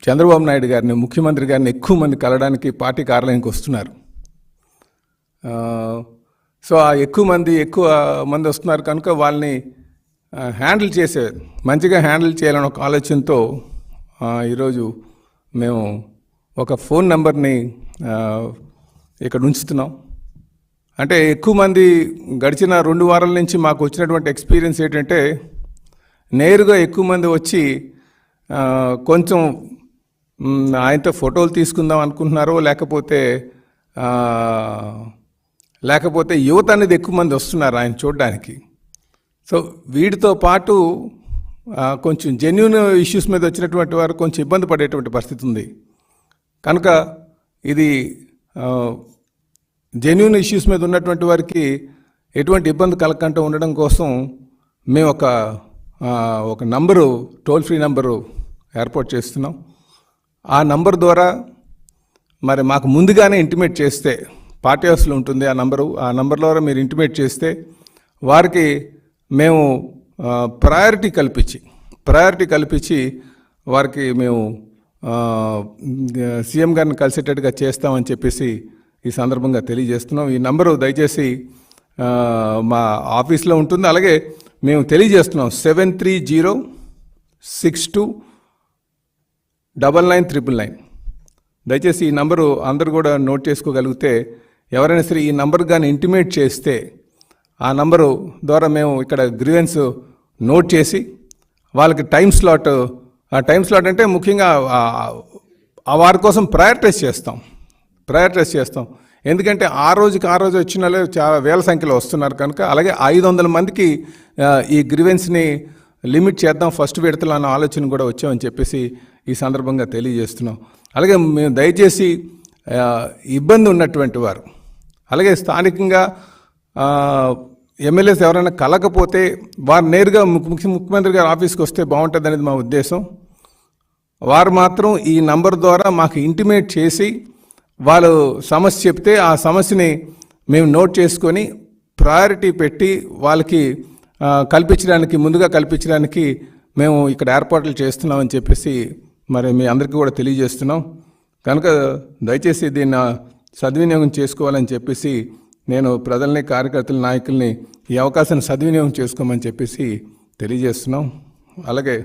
చంద్రబాబు నాయుడు గారిని, ముఖ్యమంత్రి గారిని ఎక్కువ మంది కలవడానికి పార్టీ కార్యాలయానికి వస్తున్నారు. సో ఆ ఎక్కువ మంది వస్తున్నారు కనుక వాళ్ళని మంచిగా హ్యాండిల్ చేయాలని ఒక ఆలోచనతో ఈరోజు మేము ఒక ఫోన్ నెంబర్ని ఇక్కడ ఉంచుతున్నాం. అంటే ఎక్కువ మంది గడిచిన 2 వారాల నుంచి మాకు వచ్చినటువంటి ఎక్స్పీరియన్స్ ఏంటంటే, నేరుగా ఎక్కువ మంది వచ్చి కొంచెం ఆయనతో ఫోటోలు తీసుకుందాం అనుకుంటున్నారో, లేకపోతే యువత అనేది ఎక్కువ మంది వస్తున్నారు ఆయన చూడడానికి. సో వీటితో పాటు కొంచెం జెన్యూన్ ఇష్యూస్ మీద వచ్చినటువంటి వారు కొంచెం ఇబ్బంది పడేటువంటి పరిస్థితి ఉంది. కనుక ఇది జెన్యూన్ ఇష్యూస్ మీద ఉన్నటువంటి వారికి ఎటువంటి ఇబ్బంది కలగకుండా ఉండడం కోసం మేము ఒక నంబరు, టోల్ ఫ్రీ నంబరు ఏర్పాటు చేస్తున్నాం. ఆ నంబర్ ద్వారా మరి మాకు ముందుగానే ఇంటిమేట్ చేస్తే, పార్టీ హౌస్లో ఉంటుంది ఆ నంబర్ ద్వారా మీరు ఇంటిమేట్ చేస్తే వారికి మేము ప్రయారిటీ కల్పించి వారికి మేము సీఎం గారిని కలిసేటట్టుగా చేస్తామని చెప్పేసి ఈ సందర్భంగా తెలియజేస్తున్నాం. ఈ నంబరు దయచేసి మా ఆఫీస్లో ఉంటుంది. అలాగే మేము తెలియజేస్తున్నాం 7306299999. దయచేసి ఈ నంబరు అందరూ కూడా నోట్ చేసుకోగలిగితే, ఎవరైనా సరే ఈ నంబర్ కానీ ఇంటిమేట్ చేస్తే ఆ నంబరు ద్వారా మేము ఇక్కడ గ్రీవెన్స్ నోట్ చేసి వాళ్ళకి టైం స్లాట్ అంటే ముఖ్యంగా వారి కోసం ప్రయారిటైజ్ చేస్తాం. ఎందుకంటే ఆ రోజు వచ్చిన వాళ్ళు చాలా వేల సంఖ్యలో వస్తున్నారు కనుక, అలాగే 500 మందికి ఈ గ్రీవెన్స్ని లిమిట్ చేద్దాం ఫస్ట్ విడతలో అన్న ఆలోచన కూడా వచ్చామని చెప్పేసి ఈ సందర్భంగా తెలియజేస్తున్నాం. అలాగే మేము దయచేసి ఇబ్బంది ఉన్నటువంటి వారు, అలాగే స్థానికంగా ఎమ్మెల్యేస్ ఎవరైనా కలకపోతే వారు నేరుగా ముఖ్యమంత్రి గారి ఆఫీస్కి వస్తే బాగుంటుంది అనేది మా ఉద్దేశం. వారు మాత్రం ఈ నంబర్ ద్వారా మాకు ఇంటిమేట్ చేసి వాళ్ళు సమస్య చెప్తే ఆ సమస్యని మేము నోట్ చేసుకొని ప్రయారిటీ పెట్టి వాళ్ళకి ముందుగా కల్పించడానికి మేము ఇక్కడ ఏర్పాట్లు చేస్తున్నామని చెప్పేసి మరి మీ అందరికీ కూడా తెలియజేస్తున్నాం. కనుక దయచేసి దీన్ని సద్వినియోగం చేసుకోవాలని చెప్పేసి నేను ప్రజల్ని, కార్యకర్తల, నాయకుల్ని ఈ అవకాశాన్ని సద్వినియోగం చేసుకోమని చెప్పేసి తెలియజేస్తున్నాం. అలాగే